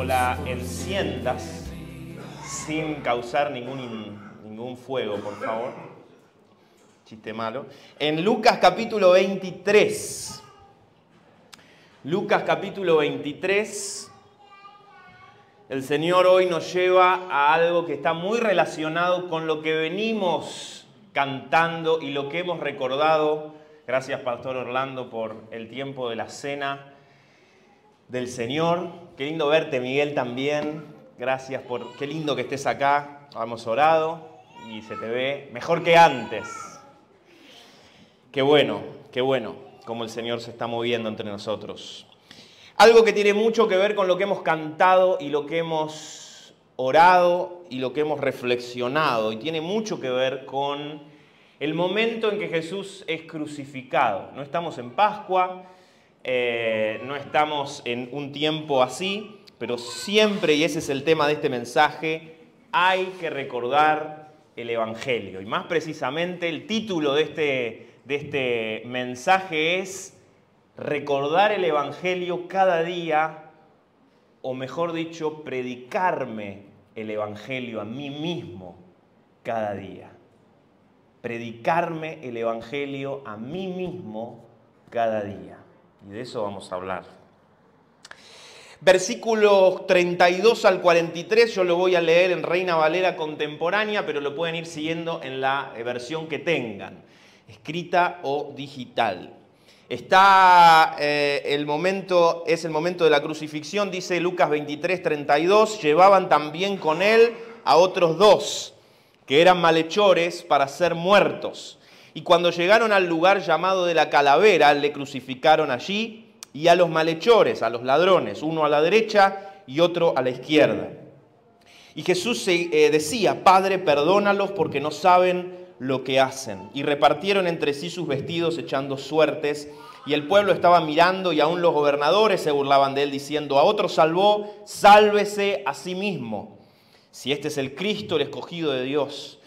o la enciendas sin causar ningún fuego, por favor. Chiste malo. En Lucas capítulo 23. Lucas capítulo 23. El Señor hoy nos lleva a algo que está muy relacionado con lo que venimos cantando y lo que hemos recordado. Gracias, Pastor Orlando, por el tiempo de la cena del Señor. Qué lindo verte, Miguel, también. Gracias por... Qué lindo que estés acá. Hemos orado y se te ve mejor que antes. Qué bueno, cómo el Señor se está moviendo entre nosotros. Algo que tiene mucho que ver con lo que hemos cantado y lo que hemos orado y lo que hemos reflexionado. Y tiene mucho que ver con el momento en que Jesús es crucificado. No estamos en Pascua, no estamos en un tiempo así, pero siempre, y ese es el tema de este mensaje, hay que recordar el Evangelio. Y más precisamente el título de este mensaje es recordar el Evangelio cada día, o mejor dicho, predicarme el Evangelio a mí mismo cada día. Predicarme el Evangelio a mí mismo cada día. Y de eso vamos a hablar. Versículos 32 al 43, yo lo voy a leer en Reina Valera contemporánea, pero lo pueden ir siguiendo en la versión que tengan, escrita o digital. Está es el momento de la crucifixión, dice Lucas 23, 32, llevaban también con él a otros dos, que eran malhechores para ser muertos. Y cuando llegaron al lugar llamado de la Calavera, le crucificaron allí, y a los malhechores, a los ladrones, uno a la derecha y otro a la izquierda. Y Jesús decía, Padre, perdónalos porque no saben lo que hacen. Y repartieron entre sí sus vestidos echando suertes, y el pueblo estaba mirando, y aún los gobernadores se burlaban de él, diciendo, a otro salvó, sálvese a sí mismo, si este es el Cristo, el escogido de Dios.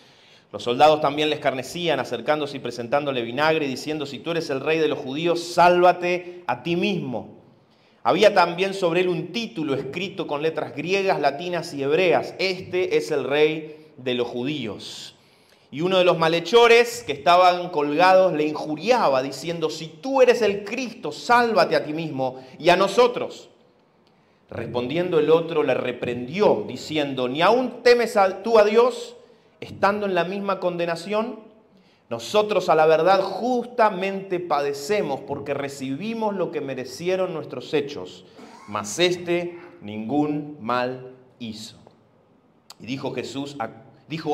Los soldados también le escarnecían, acercándose y presentándole vinagre, diciendo, si tú eres el rey de los judíos, sálvate a ti mismo. Había también sobre él un título escrito con letras griegas, latinas y hebreas, este es el rey de los judíos. Y uno de los malhechores que estaban colgados le injuriaba, diciendo, si tú eres el Cristo, sálvate a ti mismo y a nosotros. Respondiendo el otro le reprendió, diciendo, ¿ni aún temes tú a Dios, estando en la misma condenación? Nosotros a la verdad justamente padecemos, porque recibimos lo que merecieron nuestros hechos, mas este ningún mal hizo. Y dijo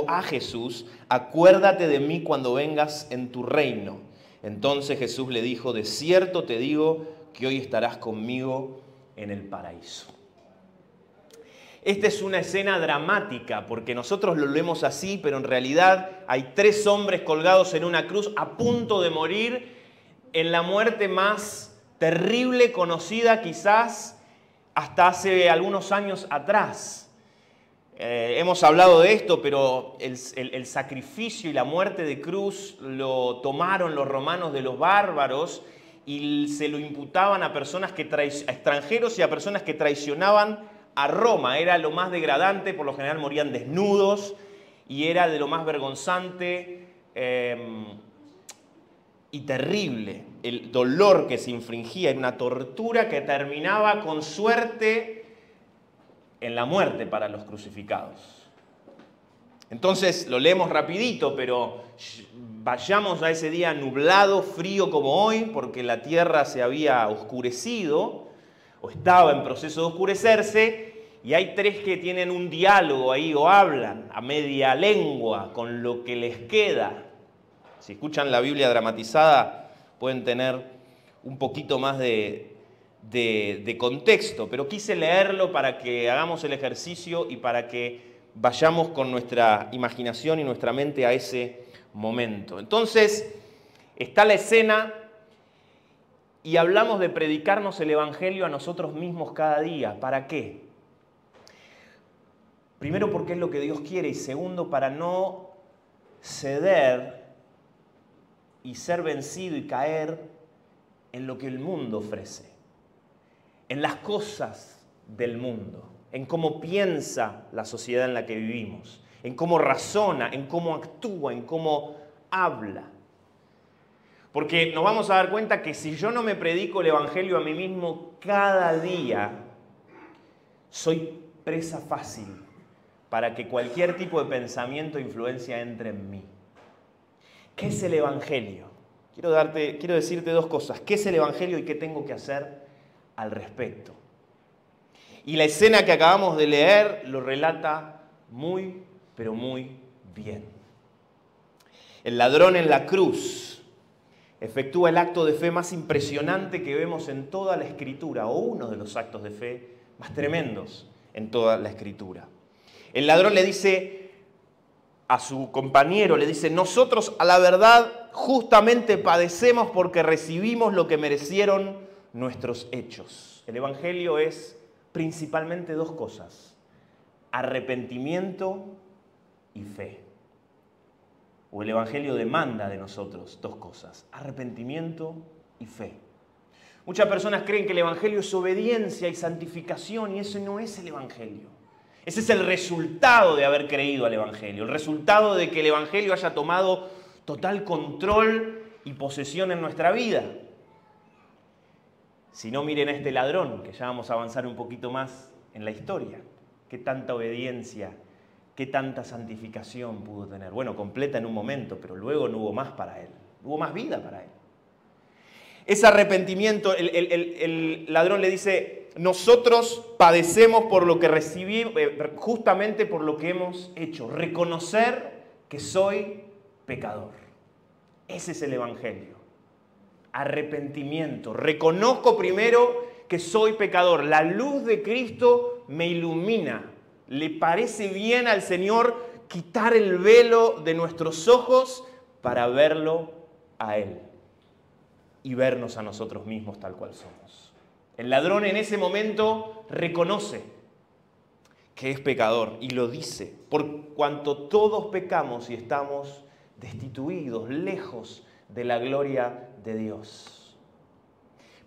a Jesús, acuérdate de mí cuando vengas en tu reino. Entonces Jesús le dijo, de cierto te digo que hoy estarás conmigo en el paraíso. Esta es una escena dramática, porque nosotros lo leemos así, pero en realidad hay tres hombres colgados en una cruz a punto de morir en la muerte más terrible conocida quizás hasta hace algunos años atrás. Hemos hablado de esto, pero el sacrificio y la muerte de cruz lo tomaron los romanos de los bárbaros y se lo imputaban a personas a extranjeros y a personas que traicionaban a Roma. Era lo más degradante, por lo general morían desnudos y era de lo más vergonzante y terrible. El dolor que se infligía era una tortura que terminaba con suerte en la muerte para los crucificados. Entonces lo leemos rapidito, pero vayamos a ese día nublado, frío como hoy, porque la tierra se había oscurecido o estaba en proceso de oscurecerse, y hay tres que tienen un diálogo ahí o hablan a media lengua con lo que les queda. Si escuchan la Biblia dramatizada pueden tener un poquito más de contexto, pero quise leerlo para que hagamos el ejercicio y para que vayamos con nuestra imaginación y nuestra mente a ese momento. Entonces, está la escena y hablamos de predicarnos el Evangelio a nosotros mismos cada día. ¿Para qué? Primero, porque es lo que Dios quiere, y segundo, para no ceder y ser vencido y caer en lo que el mundo ofrece, en las cosas del mundo. en cómo piensa la sociedad en la que vivimos, en cómo razona, en cómo actúa, en cómo habla. Porque nos vamos a dar cuenta que si yo no me predico el Evangelio a mí mismo cada día, soy presa fácil para que cualquier tipo de pensamiento o influencia entre en mí. ¿Qué es el Evangelio? Quiero decirte dos cosas. ¿Qué es el Evangelio y qué tengo que hacer al respecto? Y la escena que acabamos de leer lo relata muy, pero muy bien. El ladrón en la cruz efectúa el acto de fe más impresionante que vemos en toda la Escritura, o uno de los actos de fe más tremendos en toda la Escritura. El ladrón le dice a su compañero, le dice: nosotros a la verdad justamente padecemos porque recibimos lo que merecieron nuestros hechos. El Evangelio es principalmente dos cosas: arrepentimiento y fe. O el Evangelio demanda de nosotros dos cosas: arrepentimiento y fe. Muchas personas creen que el Evangelio es obediencia y santificación, y eso no es el Evangelio. Ese es el resultado de haber creído al Evangelio, el resultado de que el Evangelio haya tomado total control y posesión en nuestra vida. Si no, miren a este ladrón, que ya vamos a avanzar un poquito más en la historia. Qué tanta obediencia, qué tanta santificación pudo tener. Bueno, completa en un momento, pero luego no hubo más para él, no hubo más vida para él. Ese arrepentimiento, el ladrón le dice: nosotros padecemos por lo que recibimos, justamente por lo que hemos hecho. Reconocer que soy pecador. Ese es el Evangelio. Arrepentimiento. Reconozco primero que soy pecador. La luz de Cristo me ilumina. ¿Le parece bien al Señor quitar el velo de nuestros ojos para verlo a Él y vernos a nosotros mismos tal cual somos? El ladrón en ese momento reconoce que es pecador y lo dice: por cuanto todos pecamos y estamos destituidos, lejos de la gloria de Dios.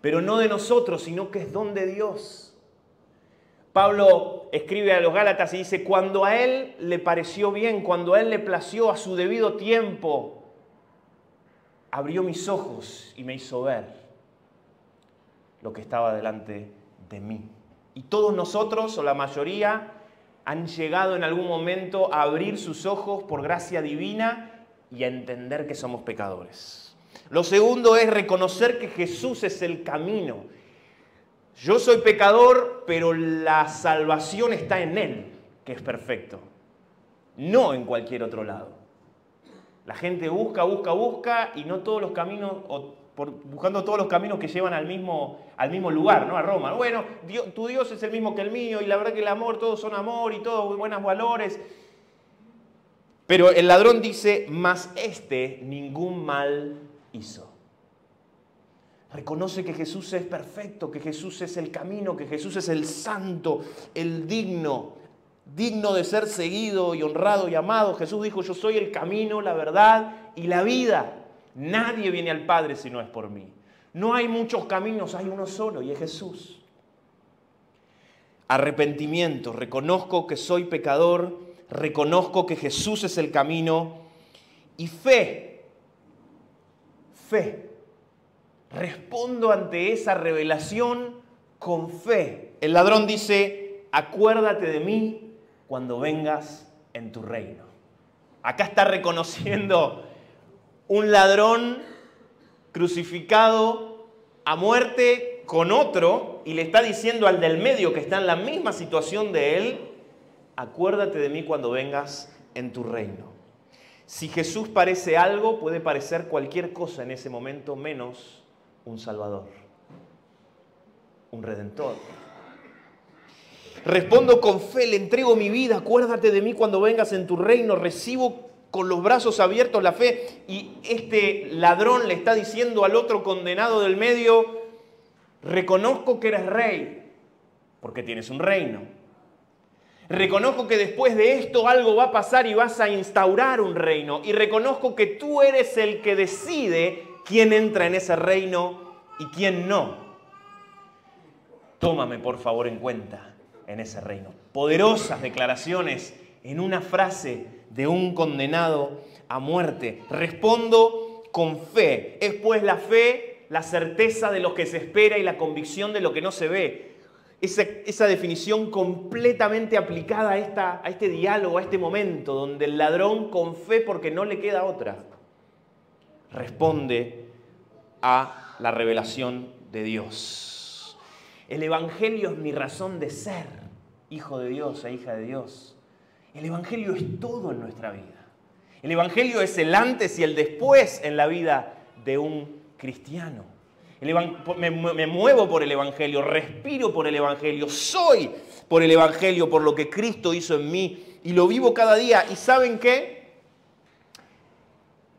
Pero no de nosotros, sino que es don de Dios. Pablo escribe a los Gálatas y dice: cuando a él le pareció bien, cuando a él le plació a su debido tiempo, abrió mis ojos y me hizo ver lo que estaba delante de mí. Y todos nosotros, o la mayoría, han llegado en algún momento a abrir sus ojos por gracia divina y a entender que somos pecadores. Lo segundo es reconocer que Jesús es el camino. Yo soy pecador, pero la salvación está en Él, que es perfecto, no en cualquier otro lado. La gente busca y no todos los caminos, buscando todos los caminos que llevan al mismo lugar, ¿no? A Roma. Bueno, tu Dios es el mismo que el mío, y la verdad que el amor, todos son amor y todos buenos valores. Pero el ladrón dice: mas este ningún mal hizo. Reconoce que Jesús es perfecto, que Jesús es el camino, que Jesús es el santo, el digno de ser seguido y honrado y amado. Jesús dijo: yo soy el camino, la verdad y la vida. Nadie viene al Padre si no es por mí. No hay muchos caminos, hay uno solo, y es Jesús. Arrepentimiento: reconozco que soy pecador, reconozco que Jesús es el camino. Y fe. Respondo ante esa revelación con fe. El ladrón dice: acuérdate de mí cuando vengas en tu reino. Acá está reconociendo un ladrón crucificado a muerte con otro, y le está diciendo al del medio, que está en la misma situación de él: acuérdate de mí cuando vengas en tu reino. Si Jesús parece algo, puede parecer cualquier cosa en ese momento menos un Salvador, un Redentor. Respondo con fe, le entrego mi vida: acuérdate de mí cuando vengas en tu reino. Recibo con los brazos abiertos la fe. Y este ladrón le está diciendo al otro condenado del medio: reconozco que eres rey, porque tienes un reino. Reconozco que después de esto algo va a pasar y vas a instaurar un reino. Y reconozco que tú eres el que decide quién entra en ese reino y quién no. Tómame por favor en cuenta. en ese reino. Poderosas declaraciones en una frase de un condenado a muerte. Respondo con fe. Es pues la fe, la certeza de lo que se espera y la convicción de lo que no se ve. Esa definición completamente aplicada a este diálogo, a este momento, donde el ladrón con fe, porque no le queda otra, responde a la revelación de Dios. El Evangelio es mi razón de ser, hijo de Dios e hija de Dios. El Evangelio es todo en nuestra vida. El Evangelio es el antes y el después en la vida de un cristiano. Me muevo por el Evangelio, respiro por el Evangelio, soy por el Evangelio, por lo que Cristo hizo en mí y lo vivo cada día. ¿Y saben qué?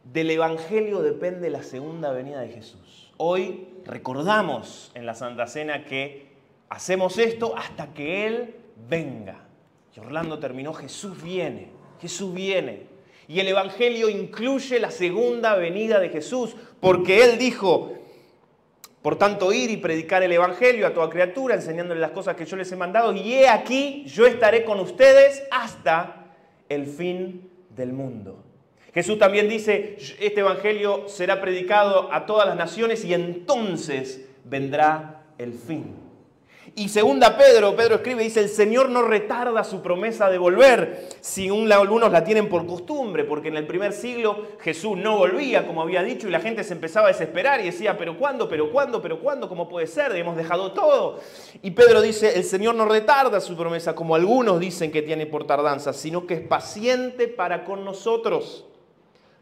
Del Evangelio depende la segunda venida de Jesús. Hoy recordamos en la Santa Cena que hacemos esto hasta que Él venga. Y Orlando terminó, Jesús viene, Jesús viene. Y el Evangelio incluye la segunda venida de Jesús, porque Él dijo, por tanto, ir y predicar el Evangelio a toda criatura, enseñándoles las cosas que yo les he mandado, y he aquí, yo estaré con ustedes hasta el fin del mundo. Jesús también dice, este Evangelio será predicado a todas las naciones y entonces vendrá el fin. Y segunda Pedro escribe, dice, el Señor no retarda su promesa de volver, si algunos la tienen por costumbre, porque en el primer siglo Jesús no volvía, como había dicho, y la gente se empezaba a desesperar y decía, ¿pero cuándo? ¿Pero cuándo? ¿Pero cuándo? ¿Cómo puede ser? Hemos dejado todo. Y Pedro dice, el Señor no retarda su promesa, como algunos dicen que tiene por tardanza, sino que es paciente para con nosotros,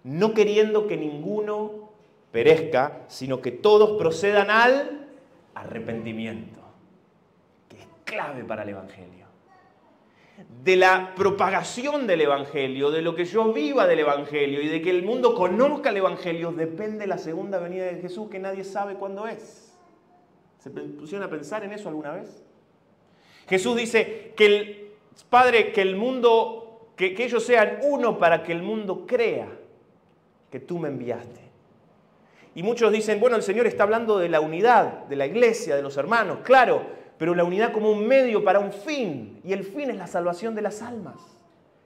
no queriendo que ninguno perezca, sino que todos procedan al arrepentimiento. Clave para el Evangelio. De la propagación del Evangelio, de lo que yo viva del Evangelio y de que el mundo conozca el Evangelio, depende la segunda venida de Jesús, que nadie sabe cuándo es. ¿Se pusieron a pensar en eso alguna vez? Jesús dice que el Padre, que el mundo, que ellos sean uno para que el mundo crea que tú me enviaste. Y muchos dicen, bueno, el Señor está hablando de la unidad, de la iglesia, de los hermanos, claro, pero la unidad como un medio para un fin, y el fin es la salvación de las almas.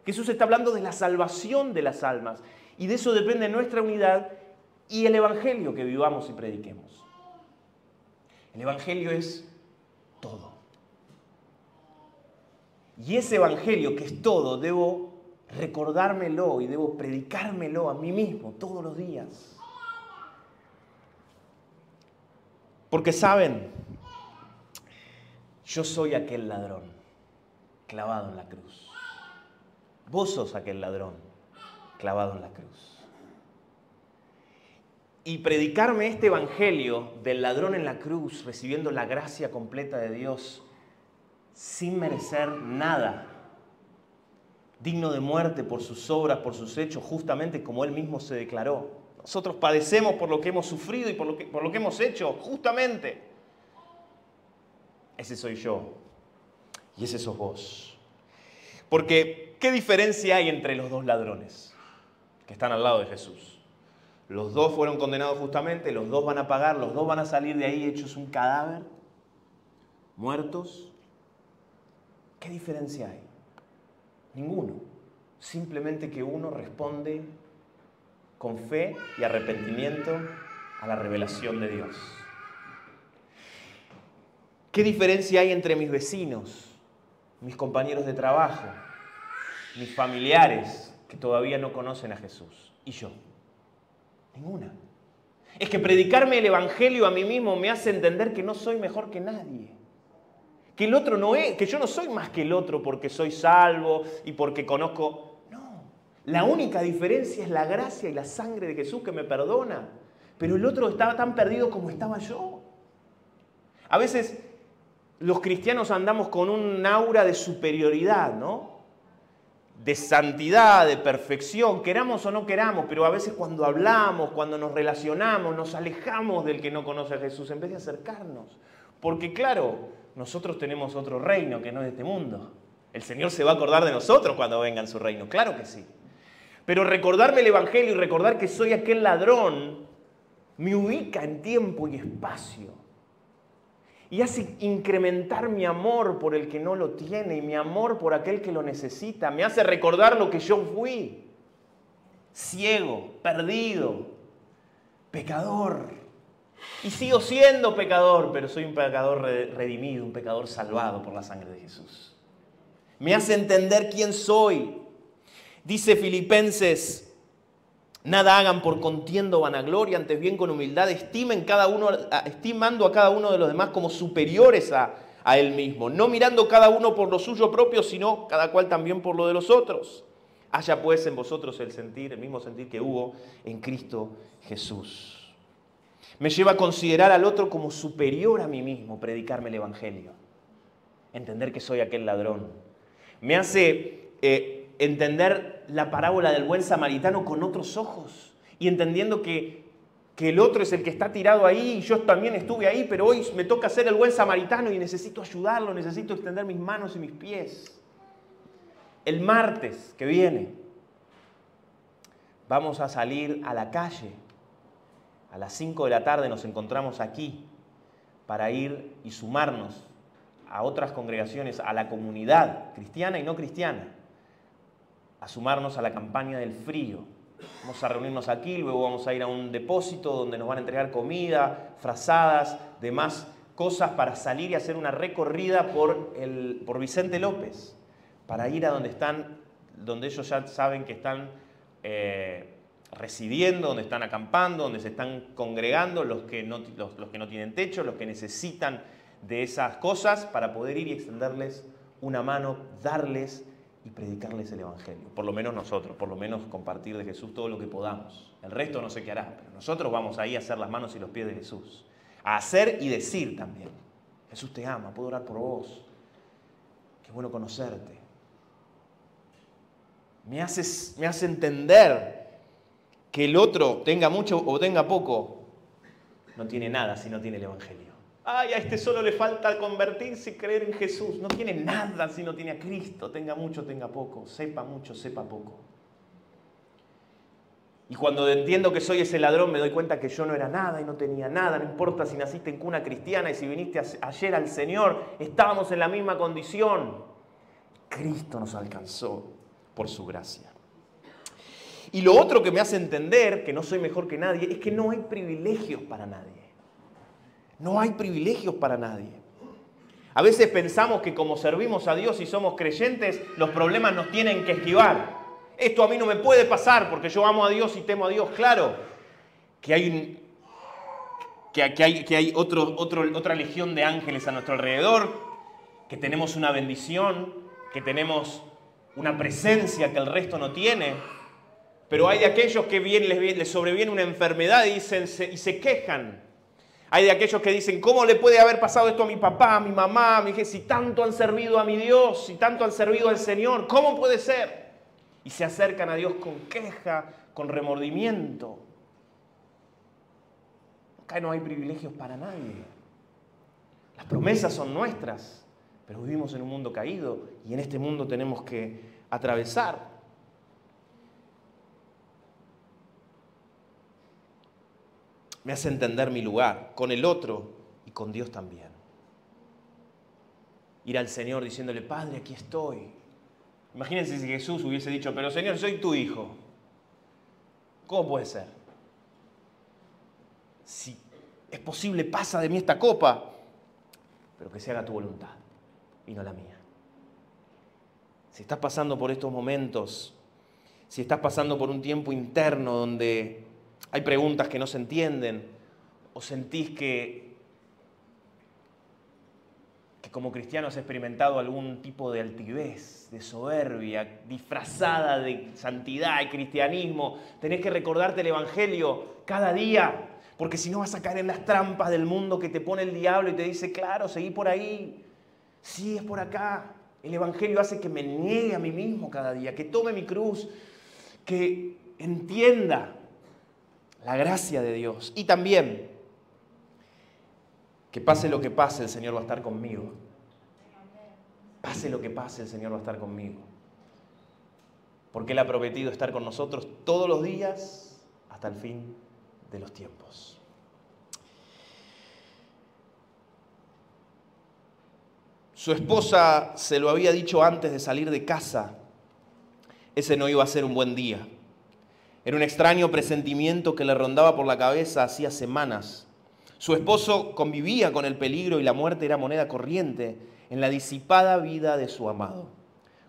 Jesús está hablando de la salvación de las almas, y de eso depende nuestra unidad y el Evangelio que vivamos y prediquemos. El Evangelio es todo. Y ese Evangelio que es todo, debo recordármelo y debo predicármelo a mí mismo todos los días. Porque saben, yo soy aquel ladrón clavado en la cruz. Vos sos aquel ladrón clavado en la cruz. Y predicarme este evangelio del ladrón en la cruz, recibiendo la gracia completa de Dios, sin merecer nada, digno de muerte por sus obras, por sus hechos, justamente como Él mismo se declaró. Nosotros padecemos por lo que hemos sufrido y por lo que hemos hecho, justamente. Ese soy yo y ese sos vos. Porque, ¿qué diferencia hay entre los dos ladrones que están al lado de Jesús? Los dos fueron condenados justamente, los dos van a pagar, los dos van a salir de ahí hechos un cadáver, muertos. ¿Qué diferencia hay? Ninguno. Simplemente que uno responde con fe y arrepentimiento a la revelación de Dios. ¿Qué diferencia hay entre mis vecinos, mis compañeros de trabajo, mis familiares que todavía no conocen a Jesús y yo? Ninguna. Es que predicarme el Evangelio a mí mismo me hace entender que no soy mejor que nadie. Que el otro no es, que yo no soy más que el otro porque soy salvo y porque conozco. No. La única diferencia es la gracia y la sangre de Jesús que me perdona. Pero el otro estaba tan perdido como estaba yo. A veces los cristianos andamos con un aura de superioridad, ¿no? De santidad, de perfección, queramos o no queramos, pero a veces cuando hablamos, cuando nos relacionamos, nos alejamos del que no conoce a Jesús en vez de acercarnos. Porque claro, nosotros tenemos otro reino que no es de este mundo. El Señor se va a acordar de nosotros cuando venga en su reino, claro que sí. Pero recordarme el Evangelio y recordar que soy aquel ladrón me ubica en tiempo y espacio. y hace incrementar mi amor por el que no lo tiene y mi amor por aquel que lo necesita. Me hace recordar lo que yo fui. Ciego, perdido, pecador. Y sigo siendo pecador, pero soy un pecador redimido, un pecador salvado por la sangre de Jesús. Me hace entender quién soy. Dice Filipenses: nada hagan por contienda o vanagloria, antes bien con humildad estimando a cada uno de los demás como superiores a él mismo, no mirando cada uno por lo suyo propio, sino cada cual también por lo de los otros. Haya pues en vosotros el mismo sentir que hubo en Cristo Jesús. Me lleva a considerar al otro como superior a mí mismo, predicarme el Evangelio, entender que soy aquel ladrón. Me hace entender la parábola del buen samaritano con otros ojos y entendiendo que el otro es el que está tirado ahí y yo también estuve ahí, pero hoy me toca ser el buen samaritano y necesito ayudarlo, necesito extender mis manos y mis pies. El martes que viene vamos a salir a la calle. A las 5 de la tarde nos encontramos aquí para ir y sumarnos a otras congregaciones, a la comunidad cristiana y no cristiana, a sumarnos a la campaña del frío. Vamos a reunirnos aquí, luego vamos a ir a un depósito donde nos van a entregar comida, frazadas, demás cosas para salir y hacer una recorrida por Vicente López, para ir a donde ellos ya saben que están residiendo, donde están acampando, donde se están congregando, los que no tienen techo, los que necesitan de esas cosas para poder ir y extenderles una mano, darles y predicarles el Evangelio. Por lo menos nosotros, por lo menos compartir de Jesús todo lo que podamos. El resto no sé qué hará, pero nosotros vamos ahí a hacer las manos y los pies de Jesús. A hacer y decir también: Jesús te ama, puedo orar por vos, qué bueno conocerte. Me hace entender que el otro, tenga mucho o tenga poco, no tiene nada si no tiene el Evangelio. Ay, a este solo le falta convertirse y creer en Jesús. No tiene nada si no tiene a Cristo. Tenga mucho, tenga poco. Sepa mucho, sepa poco. Y cuando entiendo que soy ese ladrón, me doy cuenta que yo no era nada y no tenía nada. No importa si naciste en cuna cristiana y si viniste ayer al Señor. Estábamos en la misma condición. Cristo nos alcanzó por su gracia. Y lo otro que me hace entender que no soy mejor que nadie es que no hay privilegios para nadie. No hay privilegios para nadie. A veces pensamos que como servimos a Dios y somos creyentes, los problemas nos tienen que esquivar. Esto a mí no me puede pasar porque yo amo a Dios y temo a Dios. Claro, que hay otra legión de ángeles a nuestro alrededor, que tenemos una bendición, que tenemos una presencia que el resto no tiene. Pero hay de aquellos que les sobreviene una enfermedad y se quejan. Hay de aquellos que dicen: ¿cómo le puede haber pasado esto a mi papá, a mi mamá, a mi hija? Si tanto han servido a mi Dios, si tanto han servido al Señor, ¿cómo puede ser? Y se acercan a Dios con queja, con remordimiento. Acá no hay privilegios para nadie. Las promesas son nuestras, pero vivimos en un mundo caído y en este mundo tenemos que atravesar. Me hace entender mi lugar con el otro y con Dios también. Ir al Señor diciéndole: Padre, aquí estoy. Imagínense si Jesús hubiese dicho: pero Señor, soy tu hijo. ¿Cómo puede ser? Si es posible, pasa de mí esta copa, pero que se haga tu voluntad y no la mía. Si estás pasando por estos momentos, si estás pasando por un tiempo interno donde hay preguntas que no se entienden, o sentís que como cristiano has experimentado algún tipo de altivez, de soberbia, disfrazada de santidad y cristianismo, tenés que recordarte el Evangelio cada día, porque si no vas a caer en las trampas del mundo que te pone el diablo y te dice: claro, seguí por ahí, sí, es por acá. El Evangelio hace que me niegue a mí mismo cada día, que tome mi cruz, que entienda la gracia de Dios. Y también, que pase lo que pase, el Señor va a estar conmigo. Pase lo que pase, el Señor va a estar conmigo. Porque Él ha prometido estar con nosotros todos los días hasta el fin de los tiempos. Su esposa se lo había dicho antes de salir de casa. Ese no iba a ser un buen día. Era un extraño presentimiento que le rondaba por la cabeza hacía semanas. Su esposo convivía con el peligro y la muerte era moneda corriente en la disipada vida de su amado.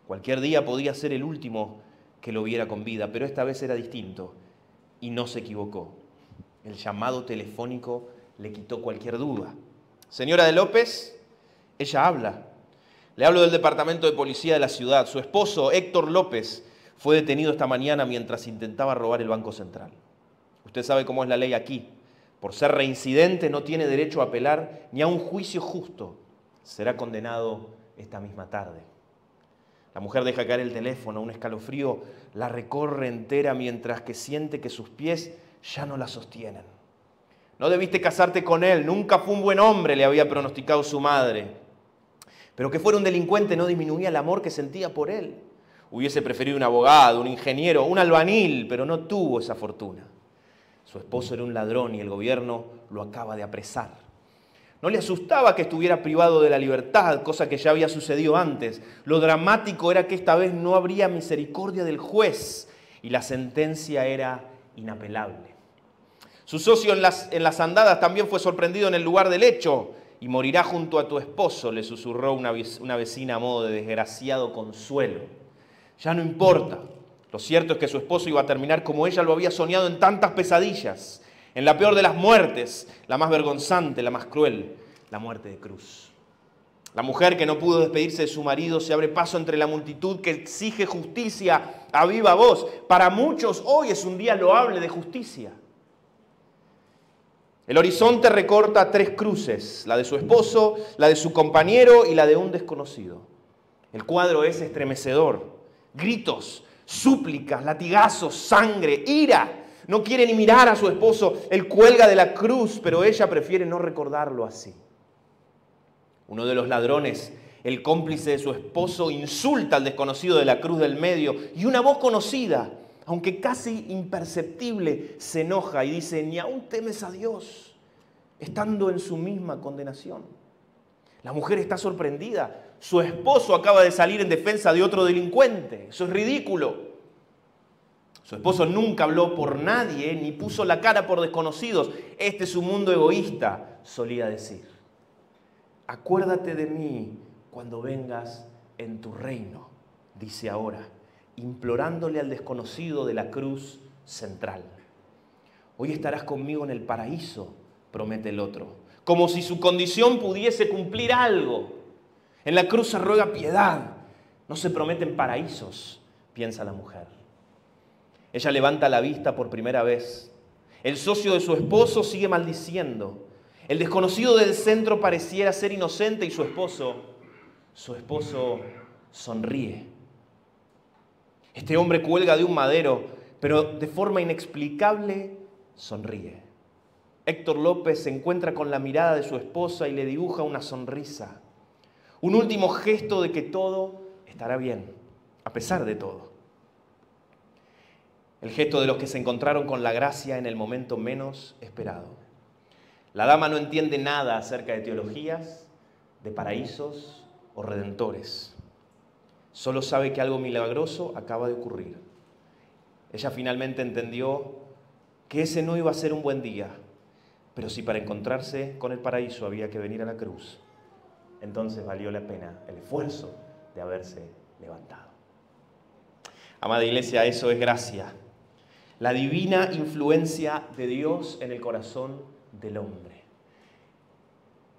Cualquier día podía ser el último que lo viera con vida, pero esta vez era distinto y no se equivocó. El llamado telefónico le quitó cualquier duda. Señora de López, ella habla. Le hablo del departamento de policía de la ciudad. Su esposo, Héctor López, fue detenido esta mañana mientras intentaba robar el Banco Central. Usted sabe cómo es la ley aquí. Por ser reincidente no tiene derecho a apelar ni a un juicio justo. Será condenado esta misma tarde. La mujer deja caer el teléfono, un escalofrío la recorre entera mientras que siente que sus pies ya no la sostienen. No debiste casarte con él, nunca fue un buen hombre, le había pronosticado su madre. Pero que fuera un delincuente no disminuía el amor que sentía por él. Hubiese preferido un abogado, un ingeniero, un albañil, pero no tuvo esa fortuna. Su esposo era un ladrón y el gobierno lo acaba de apresar. No le asustaba que estuviera privado de la libertad, cosa que ya había sucedido antes. Lo dramático era que esta vez no habría misericordia del juez y la sentencia era inapelable. Su socio en las andadas también fue sorprendido en el lugar del hecho y morirá junto a tu esposo, le susurró una vecina a modo de desgraciado consuelo. Ya no importa. Lo cierto es que su esposo iba a terminar como ella lo había soñado en tantas pesadillas. En la peor de las muertes, la más vergonzante, la más cruel, la muerte de cruz. La mujer que no pudo despedirse de su marido se abre paso entre la multitud que exige justicia a viva voz. Para muchos hoy es un día loable de justicia. El horizonte recorta 3 cruces, la de su esposo, la de su compañero y la de un desconocido. El cuadro es estremecedor. Gritos, súplicas, latigazos, sangre, ira. No quiere ni mirar a su esposo, él cuelga de la cruz, pero ella prefiere no recordarlo así. Uno de los ladrones, el cómplice de su esposo, insulta al desconocido de la cruz del medio y una voz conocida, aunque casi imperceptible, se enoja y dice: ni aún temes a Dios, estando en su misma condenación. La mujer está sorprendida. Su esposo acaba de salir en defensa de otro delincuente. Eso es ridículo. Su esposo nunca habló por nadie ni puso la cara por desconocidos. Este es un mundo egoísta, solía decir. Acuérdate de mí cuando vengas en tu reino, dice ahora, implorándole al desconocido de la cruz central. Hoy estarás conmigo en el paraíso, promete el otro, como si su condición pudiese cumplir algo. En la cruz se ruega piedad, no se prometen paraísos, piensa la mujer. Ella levanta la vista por primera vez. El socio de su esposo sigue maldiciendo. El desconocido del centro pareciera ser inocente y su esposo sonríe. Este hombre cuelga de un madero, pero de forma inexplicable sonríe. Héctor López se encuentra con la mirada de su esposa y le dibuja una sonrisa. Un último gesto de que todo estará bien, a pesar de todo. El gesto de los que se encontraron con la gracia en el momento menos esperado. La dama no entiende nada acerca de teologías, de paraísos o redentores. Solo sabe que algo milagroso acaba de ocurrir. Ella finalmente entendió que ese no iba a ser un buen día, pero si para encontrarse con el paraíso había que venir a la cruz, entonces valió la pena el esfuerzo de haberse levantado. Amada iglesia, eso es gracia. La divina influencia de Dios en el corazón del hombre.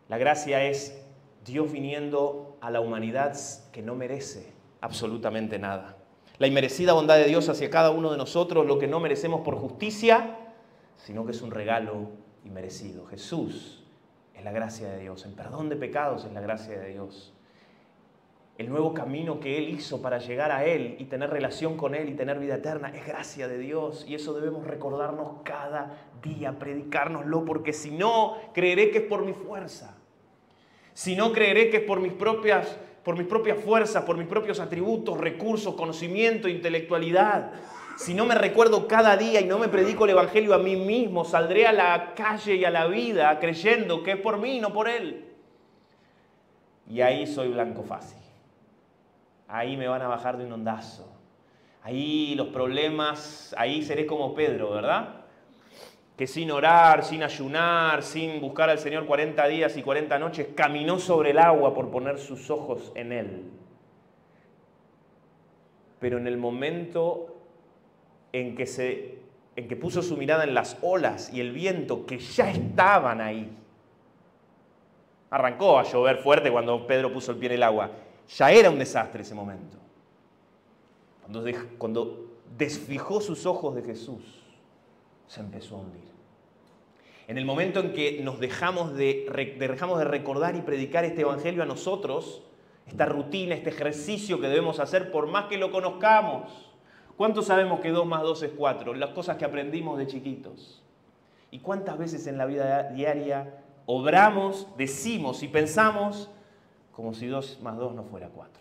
La gracia es Dios viniendo a la humanidad que no merece absolutamente nada. La inmerecida bondad de Dios hacia cada uno de nosotros, lo que no merecemos por justicia, sino que es un regalo inmerecido. Jesús es la gracia de Dios, el perdón de pecados es la gracia de Dios. El nuevo camino que Él hizo para llegar a Él y tener relación con Él y tener vida eterna es gracia de Dios. Y eso debemos recordarnos cada día, predicárnoslo, porque si no, creeré que es por mi fuerza. Si no, creeré que es por mis propias fuerzas, por mis propios atributos, recursos, conocimiento, intelectualidad. Si no me recuerdo cada día y no me predico el Evangelio a mí mismo, saldré a la calle y a la vida creyendo que es por mí, no por Él. y ahí soy blanco fácil. Ahí me van a bajar de un ondazo. Ahí los problemas, ahí seré como Pedro, ¿verdad? Que sin orar, sin ayunar, sin buscar al Señor 40 días y 40 noches, caminó sobre el agua por poner sus ojos en Él. Pero en el momento en que puso su mirada en las olas y el viento, que ya estaban ahí, arrancó a llover fuerte cuando Pedro puso el pie en el agua. Ya era un desastre ese momento. Cuando desfijó sus ojos de Jesús, se empezó a hundir. En el momento en que nos dejamos de recordar y predicar este evangelio a nosotros, esta rutina, este ejercicio que debemos hacer por más que lo conozcamos. ¿Cuántos sabemos que 2 más 2 es 4? Las cosas que aprendimos de chiquitos. ¿Y cuántas veces en la vida diaria obramos, decimos y pensamos como si 2 más 2 no fuera 4?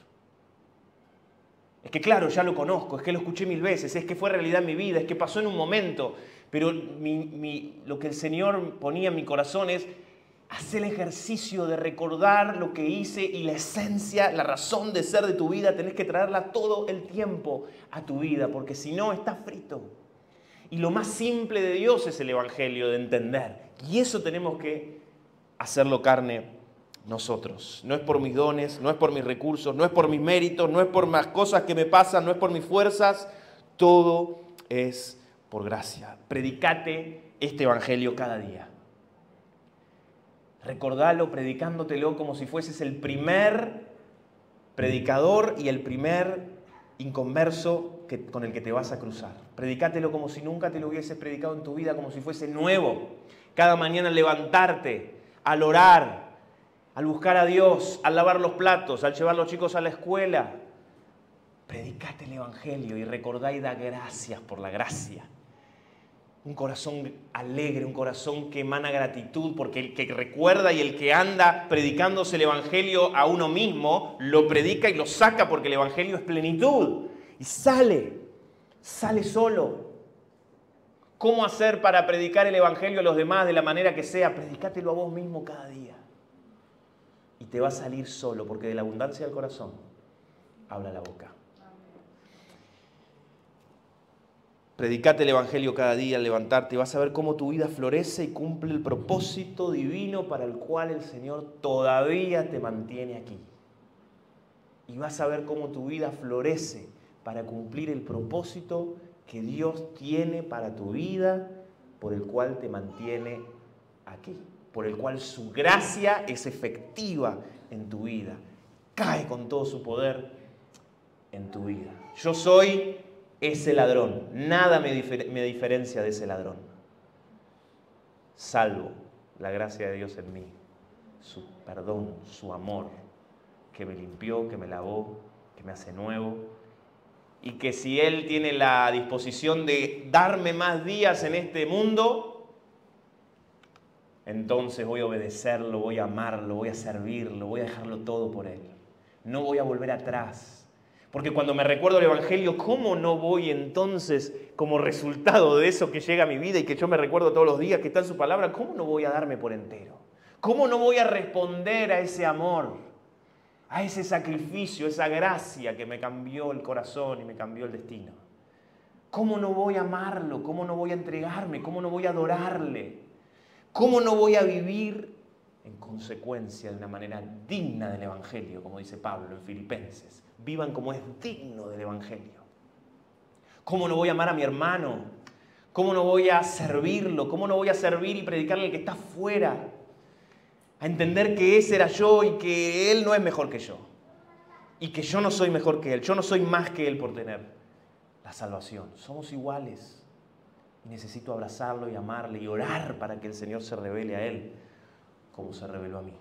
Es que claro, ya lo conozco, es que lo escuché 1000 veces, es que fue realidad en mi vida, es que pasó en un momento, pero lo que el Señor ponía en mi corazón es hacer el ejercicio de recordar lo que hice y la esencia, la razón de ser de tu vida, tenés que traerla todo el tiempo a tu vida, porque si no, estás frito. Y lo más simple de Dios es el evangelio de entender, y eso tenemos que hacerlo carne nosotros. No es por mis dones, no es por mis recursos, no es por mis méritos, no es por más cosas que me pasan, no es por mis fuerzas. Todo es por gracia. Predicate este evangelio cada día. Recordalo predicándotelo como si fueses el primer predicador y el primer inconverso con el que te vas a cruzar. Predicátelo como si nunca te lo hubieses predicado en tu vida, como si fuese nuevo. Cada mañana al levantarte, al orar, al buscar a Dios, al lavar los platos, al llevar a los chicos a la escuela. Predicate el evangelio y recordá y da gracias por la gracia. Un corazón alegre, un corazón que emana gratitud, porque el que recuerda y el que anda predicándose el evangelio a uno mismo, lo predica y lo saca porque el evangelio es plenitud. Y sale solo. ¿Cómo hacer para predicar el evangelio a los demás de la manera que sea? Predicátelo a vos mismo cada día. Y te va a salir solo, porque de la abundancia del corazón habla la boca. Predicate el evangelio cada día al levantarte y vas a ver cómo tu vida florece y cumple el propósito divino para el cual el Señor todavía te mantiene aquí. Y vas a ver cómo tu vida florece para cumplir el propósito que Dios tiene para tu vida, por el cual te mantiene aquí, por el cual su gracia es efectiva en tu vida, cae con todo su poder en tu vida. Yo soy ese ladrón, nada me diferencia de ese ladrón, salvo la gracia de Dios en mí, su perdón, su amor, que me limpió, que me lavó, que me hace nuevo, y que si Él tiene la disposición de darme más días en este mundo, entonces voy a obedecerlo, voy a amarlo, voy a servirlo, voy a dejarlo todo por Él. No voy a volver atrás. Porque cuando me recuerdo el evangelio, ¿cómo no voy entonces, como resultado de eso que llega a mi vida y que yo me recuerdo todos los días que está en su palabra, cómo no voy a darme por entero? ¿Cómo no voy a responder a ese amor, a ese sacrificio, esa gracia que me cambió el corazón y me cambió el destino? ¿Cómo no voy a amarlo? ¿Cómo no voy a entregarme? ¿Cómo no voy a adorarle? ¿Cómo no voy a vivir en consecuencia de una manera digna del evangelio, como dice Pablo en Filipenses? Vivan como es digno del evangelio. ¿Cómo no voy a amar a mi hermano? ¿Cómo no voy a servirlo? ¿Cómo no voy a servir y predicarle al que está fuera? A entender que ese era yo y que él no es mejor que yo. Y que yo no soy mejor que él. Yo no soy más que él por tener la salvación. Somos iguales. Y necesito abrazarlo y amarle y orar para que el Señor se revele a él como se reveló a mí.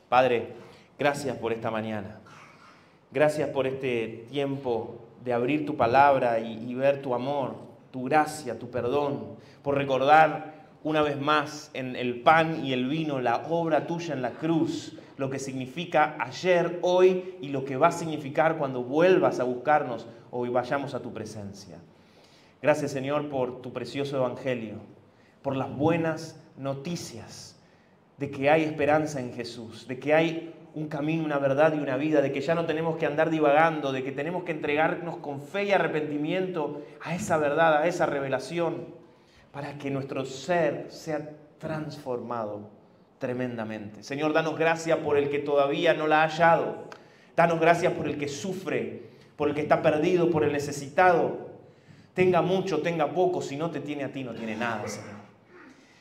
Padre, gracias por esta mañana. Gracias por este tiempo de abrir tu palabra y ver tu amor, tu gracia, tu perdón, por recordar una vez más en el pan y el vino la obra tuya en la cruz, lo que significa ayer, hoy y lo que va a significar cuando vuelvas a buscarnos o vayamos a tu presencia. Gracias, Señor, por tu precioso evangelio, por las buenas noticias de que hay esperanza en Jesús, de que hay un camino, una verdad y una vida, de que ya no tenemos que andar divagando, de que tenemos que entregarnos con fe y arrepentimiento a esa verdad, a esa revelación, para que nuestro ser sea transformado tremendamente. Señor, danos gracia por el que todavía no la ha hallado. Danos gracias por el que sufre, por el que está perdido, por el necesitado. Tenga mucho, tenga poco, si no te tiene a ti, no tiene nada, Señor.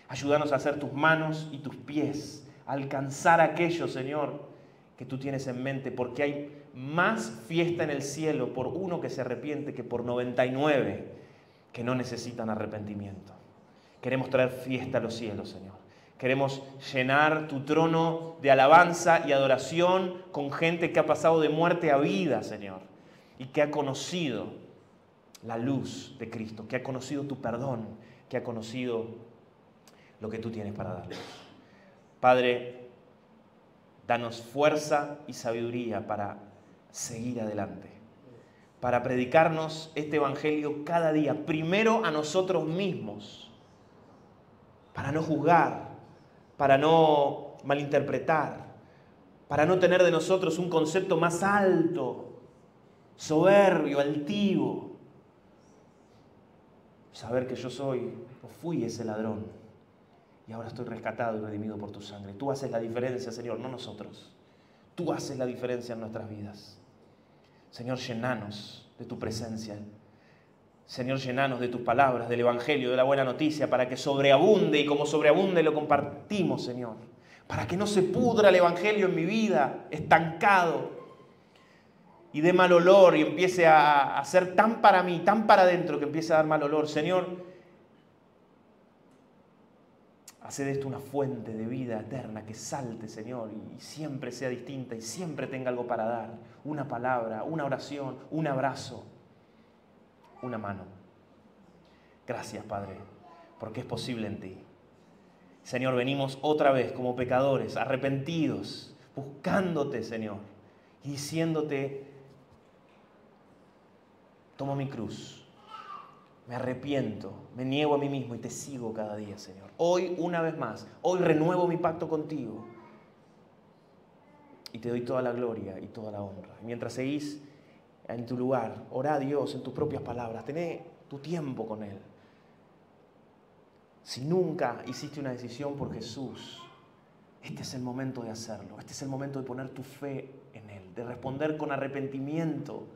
Ayúdanos a hacer tus manos y tus pies, a alcanzar aquello, Señor, que tú tienes en mente, porque hay más fiesta en el cielo por uno que se arrepiente que por 99 que no necesitan arrepentimiento. Queremos traer fiesta a los cielos, Señor. Queremos llenar tu trono de alabanza y adoración con gente que ha pasado de muerte a vida, Señor, y que ha conocido la luz de Cristo, que ha conocido tu perdón, que ha conocido lo que tú tienes para darles. Padre, danos fuerza y sabiduría para seguir adelante, para predicarnos este evangelio cada día, primero a nosotros mismos, para no juzgar, para no malinterpretar, para no tener de nosotros un concepto más alto, soberbio, altivo. Saber que yo soy o fui ese ladrón y ahora estoy rescatado y redimido por tu sangre. Tú haces la diferencia, Señor, no nosotros. Tú haces la diferencia en nuestras vidas. Señor, llenanos de tu presencia. Señor, llenanos de tus palabras, del Evangelio, de la buena noticia, para que sobreabunde y como sobreabunde lo compartimos, Señor. Para que no se pudra el Evangelio en mi vida, estancado, y dé mal olor y empiece a ser tan para mí, tan para adentro que empiece a dar mal olor. Señor, hace de esto una fuente de vida eterna que salte, Señor, y siempre sea distinta y siempre tenga algo para dar. Una palabra, una oración, un abrazo, una mano. Gracias, Padre, porque es posible en ti. Señor, venimos otra vez como pecadores, arrepentidos, buscándote, Señor, y diciéndote: tomo mi cruz, me arrepiento, me niego a mí mismo y te sigo cada día, Señor. Hoy, una vez más, hoy renuevo mi pacto contigo y te doy toda la gloria y toda la honra. Y mientras seguís en tu lugar, orá a Dios en tus propias palabras, tené tu tiempo con Él. Si nunca hiciste una decisión por Jesús, este es el momento de hacerlo. Este es el momento de poner tu fe en Él, de responder con arrepentimiento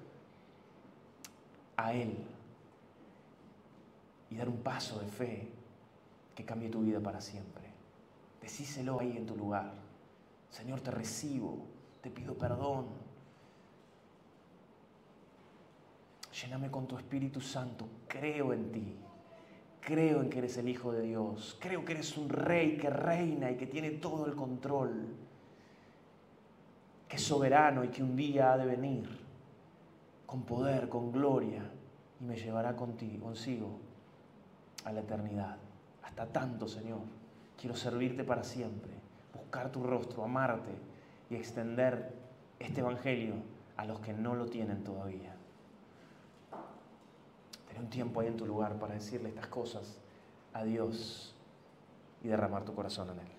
a Él y dar un paso de fe que cambie tu vida para siempre. Decíselo ahí en tu lugar: Señor, te recibo, te pido perdón. Lléname con tu Espíritu Santo, creo en ti, creo en que eres el Hijo de Dios, creo que eres un Rey que reina y que tiene todo el control, que es soberano y que un día ha de venir con poder, con gloria, y me llevará consigo a la eternidad. Hasta tanto, Señor, quiero servirte para siempre, buscar tu rostro, amarte y extender este evangelio a los que no lo tienen todavía. Ten un tiempo ahí en tu lugar para decirle estas cosas a Dios y derramar tu corazón en Él.